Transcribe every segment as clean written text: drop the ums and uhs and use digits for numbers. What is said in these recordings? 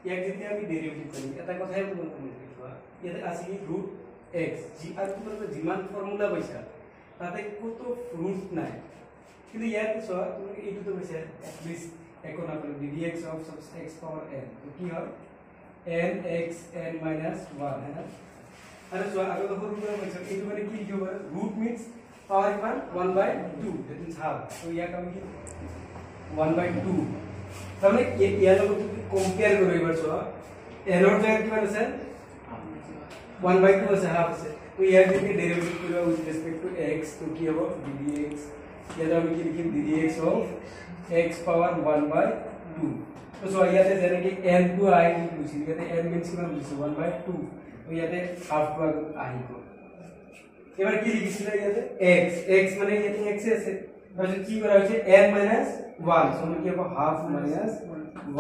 ইয়াক যেতিয়া আমি ডেৰিভেটিভ কৰিম এটা কথাই মনত ৰাখিবা ইয়াতে আছে কি ৰুট x জি আৰু তোমালোকে যিমান ফৰ্মুলা পাইছা তাতে কতো ৰুট নাই কিন্তু ইয়াত চোৱা তুমি এইটো তো পাইছা এটলিষ্ট একো না কৰি dx of x power n তো কি হয় n x n minus 1 है ना আৰু চোৱা আগৰ ফৰ্মুলা পাইছা এইটো মানে কি লিখিব পাৰো ৰুট মিন্স পাৱাৰ ইমান 1/2 that means half তো ইয়াক আমি 1/2 তাৰমানে ইয়াৰ লগত কম্পেয়াৰ কৰিব পাৰিছো n ৰ জায়গা কিমান আছে 1/2 আছে হাফ আছে তো ইয়াৰ যদি ডেৰিভেটিভ কৰিব উইথ ৰেসপেক্ট টু x তো কি হ'ব dx ইয়াতে আমি কি লিখিম dx of x power 1/2 তো so ইয়াতে যেনে কি n to i লিখিছো ইয়াতে n means কিমান লিখিছো 1/2 তো ইয়াতে হাফ টু আহিব এবাৰ কি লিখিছিল ইয়াতে x x মানে ইয়াতে x আছে তাহলে কি করা হয়েছে n - 1 সমান কি হবে হাফ মাইনাস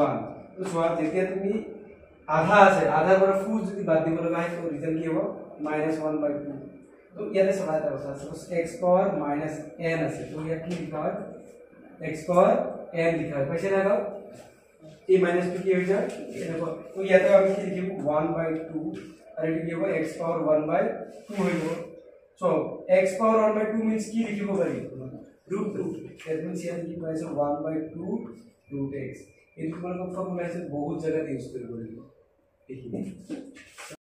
1 তো so যেতিয়া তুমি আধা আছে আধা পৰা ফুল যদি বাদ দিব লগা হয় তো রিজন কি হবে -1/2 তো ইয়াতে সবাই এটা কথা আছে x পাওয়ার -n আছে তো ইয়াত কি লিখা হয় x পাওয়ার n লিখা হয় পয়সা রাখো এই -2 কি হয়ে যায় দেখো তো ইয়াতে আমি কি লিখিব 1/2 আর এটা কি হবে x পাওয়ার 1/2 হইব সো x পাওয়ার 1/2 means কি লিখিব পারি √2 that means ইয়াতে কি পাইছো 1/2 √x এই তোমালোকৰ ফৰ্মুলা আছে বহুত জায়গাত ইউজ কৰিব লাগিব এইখিনি